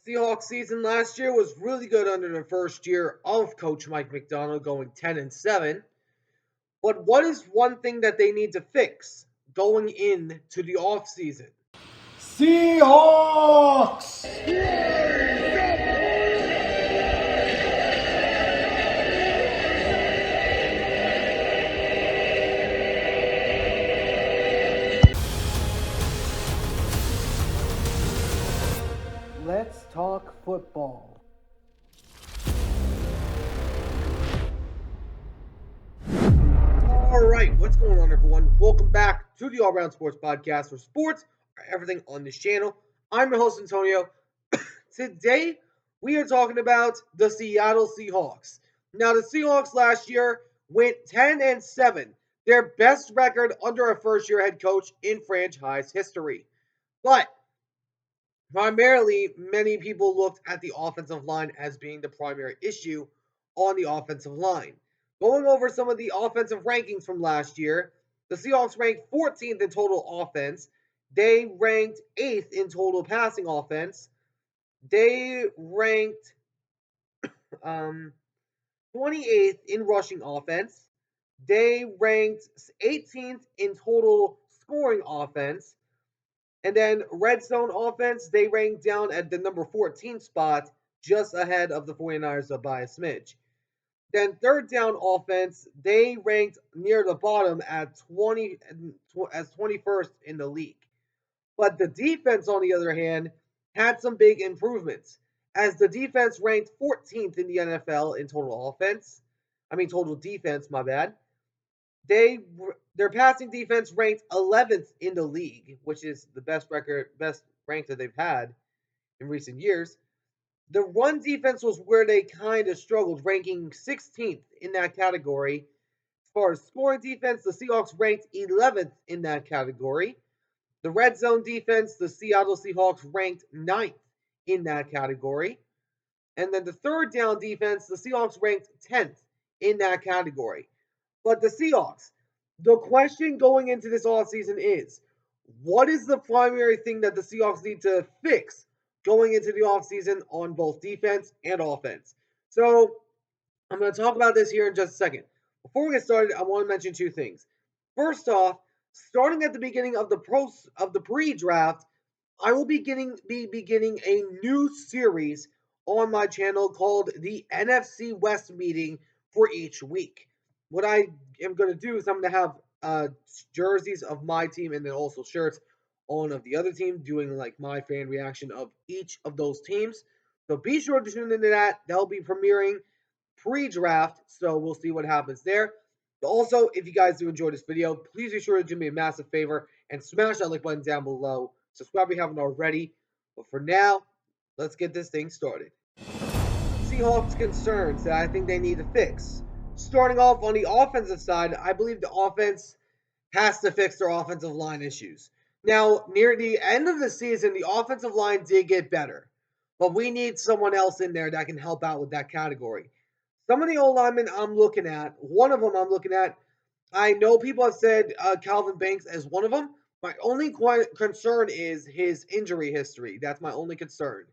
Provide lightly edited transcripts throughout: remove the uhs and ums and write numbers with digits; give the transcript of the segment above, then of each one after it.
The Seahawks season last year was really good under the first year of Coach Mike Macdonald going 10-7. But what is one thing that they need to fix going into the offseason? Seahawks! Let's talk football. All right, what's going on, everyone? Welcome back to the All Round Sports Podcast, for sports are everything on this channel. I'm your host, Antonio. Today, we are talking about the Seattle Seahawks. Now, the Seahawks last year went 10-7, their best record under a first-year head coach in franchise history. But primarily, many people looked at the offensive line as being the primary issue on the offensive line. Going over some of the offensive rankings from last year, the Seahawks ranked 14th in total offense. They ranked 8th in total passing offense. They ranked 28th in rushing offense. They ranked 18th in total scoring offense. And then red zone offense, they ranked down at the number 14 spot, just ahead of the 49ers by a smidge. Then third down offense, they ranked near the bottom at 21st in the league. But the defense, on the other hand, had some big improvements, as the defense ranked 14th in the NFL in total total defense, my bad. Their passing defense ranked 11th in the league, which is the best rank that they've had in recent years. The run defense was where they kind of struggled, ranking 16th in that category. As far as scoring defense, the Seahawks ranked 11th in that category. The red zone defense, the Seattle Seahawks ranked 9th in that category. And then the third down defense, the Seahawks ranked 10th in that category. But the Seahawks, the question going into this offseason is, what is the primary thing that the Seahawks need to fix going into the offseason on both defense and offense? So I'm going to talk about this here in just a second. Before we get started, I want to mention two things. First off, starting at the beginning of the pre-draft, I will be beginning a new series on my channel called the NFC West meeting for each week. What I am going to do is I'm going to have jerseys of my team and then also shirts on of the other team, doing like my fan reaction of each of those teams. So be sure to tune into that. They'll be premiering pre-draft, so we'll see what happens there. But also, if you guys do enjoy this video, please be sure to do me a massive favor and smash that like button down below. Subscribe if you haven't already. But for now, let's get this thing started. Seahawks concerns that I think they need to fix. Starting off on the offensive side, I believe the offense has to fix their offensive line issues. Now, near the end of the season, the offensive line did get better, but we need someone else in there that can help out with that category. Some of the old linemen I'm looking at, one of them I'm looking at, I know people have said Calvin Banks as one of them. My only concern is his injury history. That's my only concern.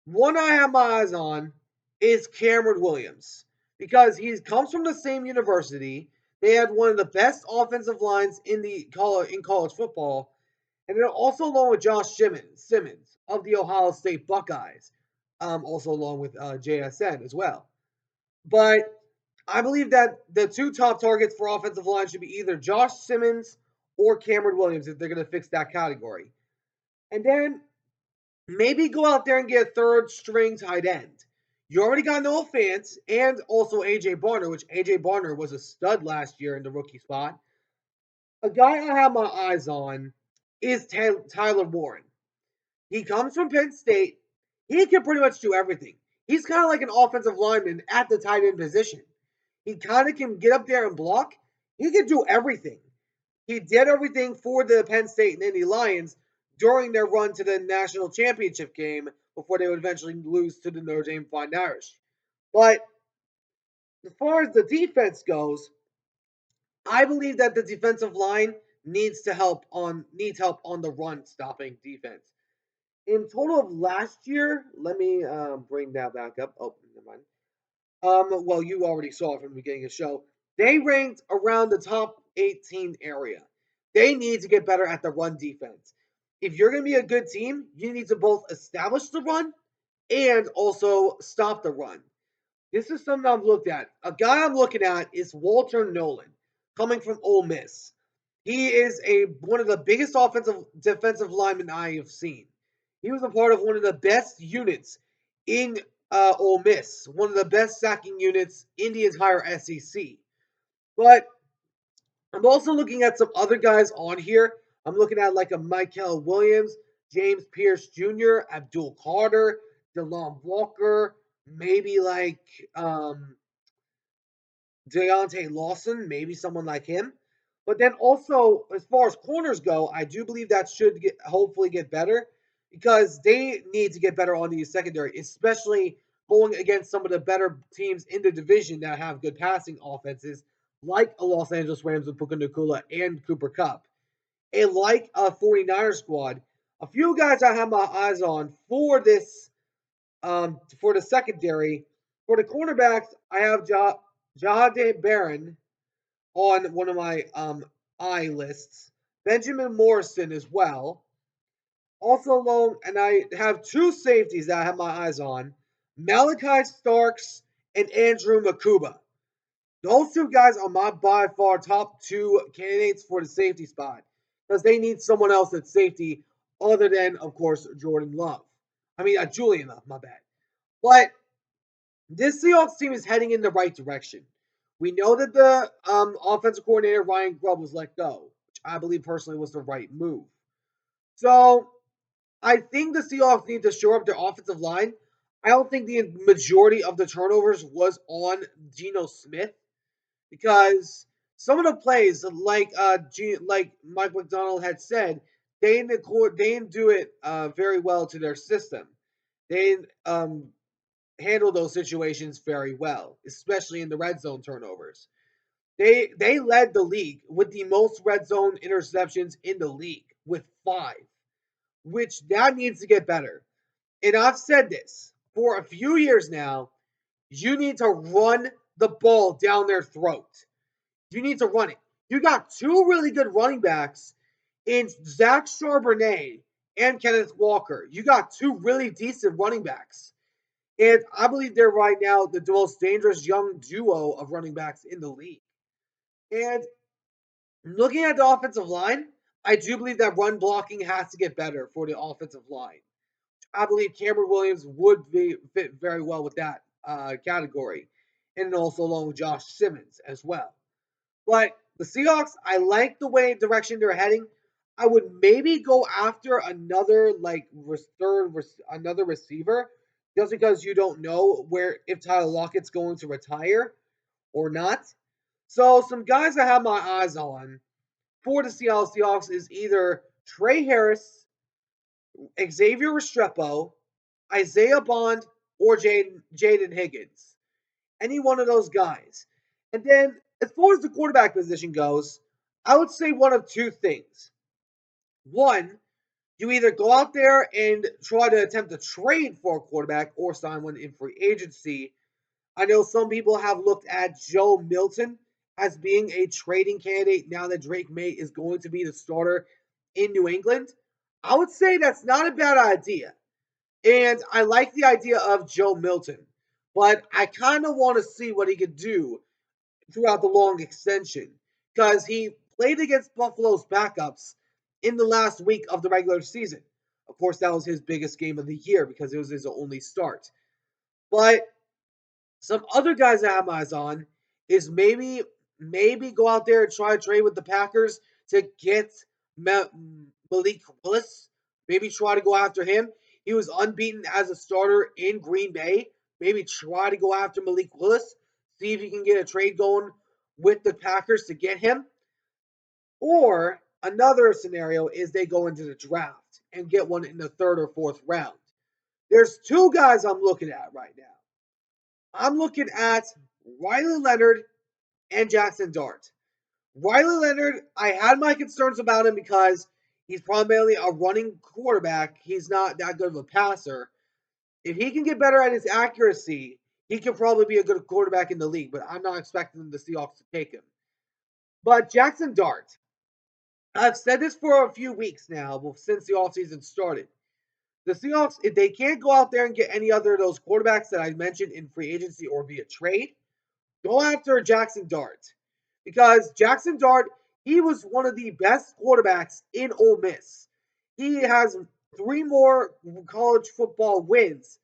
One I have my eyes on is Cameron Williams, because he comes from the same university. They had one of the best offensive lines in college football, and then also along with Josh Simmons of the Ohio State Buckeyes, also along with JSN as well. But I believe that the two top targets for offensive line should be either Josh Simmons or Cameron Williams if they're going to fix that category. And then maybe go out there and get a third string tight end. You already got Noah Fant and also A.J. Barner, which A.J. Barner was a stud last year in the rookie spot. A guy I have my eyes on is Tyler Warren. He comes from Penn State. He can pretty much do everything. He's kind of like an offensive lineman at the tight end position. He kind of can get up there and block. He can do everything. He did everything for the Penn State and Indy Lions during their run to the national championship game before they would eventually lose to the Notre Dame Fighting Irish. But as far as the defense goes, I believe that the defensive line needs help on the run stopping defense. In total of last year, let me bring that back up. Oh, never mind. Well, you already saw it from the beginning of the show. They ranked around the top 18 area. They need to get better at the run defense. If you're going to be a good team, you need to both establish the run and also stop the run. This is something I've looked at. A guy I'm looking at is Walter Nolan, coming from Ole Miss. He is one of the biggest offensive defensive linemen I have seen. He was a part of one of the best units in Ole Miss, one of the best sacking units in the entire SEC. But I'm also looking at some other guys on here. I'm looking at like a Michael Williams, James Pierce Jr., Abdul Carter, DeLon Walker, maybe like Deontay Lawson, maybe someone like him. But then also, as far as corners go, I do believe that should hopefully get better because they need to get better on the secondary, especially going against some of the better teams in the division that have good passing offenses, like a Los Angeles Rams with Puka Nacua and Cooper Cup, and like a 49er squad. A few guys I have my eyes on for the secondary. For the cornerbacks, I have Jahade Barron on one of my eye lists. Benjamin Morrison as well. Also alone, and I have two safeties that I have my eyes on. Malachi Starks and Andrew Makuba. Those two guys are my by far top two candidates for the safety spot because they need someone else at safety other than, of course, Jordan Love. Julian Love, my bad. But this Seahawks team is heading in the right direction. We know that the offensive coordinator Ryan Grubb was let go, which I believe personally was the right move. So I think the Seahawks need to shore up their offensive line. I don't think the majority of the turnovers was on Geno Smith because some of the plays, like Mike Macdonald had said, they didn't do it very well to their system. They handle those situations very well, especially in the red zone turnovers. They led the league with the most red zone interceptions in the league with 5, which that needs to get better. And I've said this for a few years now. You need to run the ball down their throat. You need to run it. You got two really good running backs in Zach Charbonnet and Kenneth Walker. You got two really decent running backs. And I believe they're right now the most dangerous young duo of running backs in the league. And looking at the offensive line, I do believe that run blocking has to get better for the offensive line. I believe Cameron Williams would fit very well with that category, and also along with Josh Simmons as well. But the Seahawks, I like the way direction they're heading. I would maybe go after another receiver, just because you don't know where if Tyler Lockett's going to retire or not. So some guys I have my eyes on for the Seattle Seahawks is either Trey Harris, Xavier Restrepo, Isaiah Bond, or Jaden Higgins. Any one of those guys. And then, as far as the quarterback position goes, I would say one of two things. One, you either go out there and try to attempt to trade for a quarterback or sign one in free agency. I know some people have looked at Joe Milton as being a trading candidate now that Drake May is going to be the starter in New England. I would say that's not a bad idea. And I like the idea of Joe Milton, but I kind of want to see what he could do throughout the long extension because he played against Buffalo's backups in the last week of the regular season. Of course, that was his biggest game of the year because it was his only start. But some other guys I have my eyes on is maybe go out there and try to trade with the Packers to get Malik Willis. Maybe try to go after him. He was unbeaten as a starter in Green Bay. Maybe try to go after Malik Willis. See if you can get a trade going with the Packers to get him. Or another scenario is they go into the draft and get one in the third or fourth round. There's two guys I'm looking at right now. I'm looking at Riley Leonard and Jackson Dart. Riley Leonard, I had my concerns about him because He's primarily a running quarterback. He's not that good of a passer. If he can get better at his accuracy, he can probably be a good quarterback in the league, but I'm not expecting the Seahawks to take him. But Jackson Dart, I've said this for a few weeks now, since the offseason started. The Seahawks, if they can't go out there and get any other of those quarterbacks that I mentioned in free agency or via trade, go after Jackson Dart. Because Jackson Dart, he was one of the best quarterbacks in Ole Miss. He has 3 more college football wins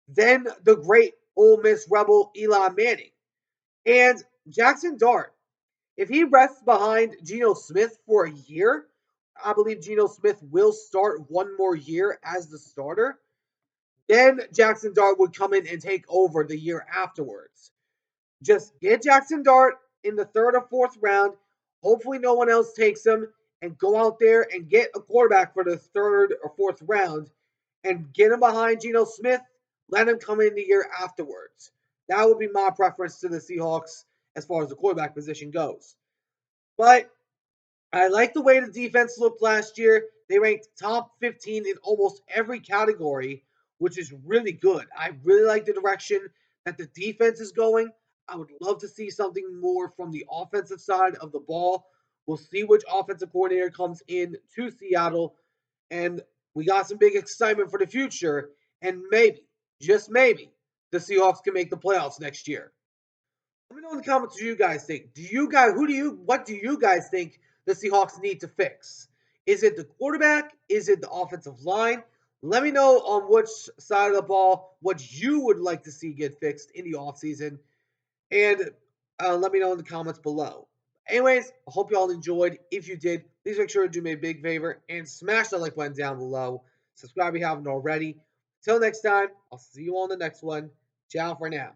than the great Ole Miss Rebel Eli Manning. And Jackson Dart, if he rests behind Geno Smith for a year, I believe Geno Smith will start 1 more year as the starter. Then Jackson Dart would come in and take over the year afterwards. Just get Jackson Dart in the 3rd or 4th round. Hopefully, no one else takes him, and go out there and get a quarterback for the 3rd or 4th round and get him behind Geno Smith. Let him come in the year afterwards. That would be my preference to the Seahawks as far as the quarterback position goes. But I like the way the defense looked last year. They ranked top 15 in almost every category, which is really good. I really like the direction that the defense is going. I would love to see something more from the offensive side of the ball. We'll see which offensive coordinator comes in to Seattle, and we got some big excitement for the future. And maybe, just maybe, the Seahawks can make the playoffs next year. Let me know in the comments what you guys think. What do you guys think the Seahawks need to fix? Is it the quarterback? Is it the offensive line? Let me know on which side of the ball what you would like to see get fixed in the offseason. And let me know in the comments below. Anyways, I hope you all enjoyed. If you did, please make sure to do me a big favor and smash that like button down below. Subscribe if you haven't already. Until next time, I'll see you on the next one. Ciao for now.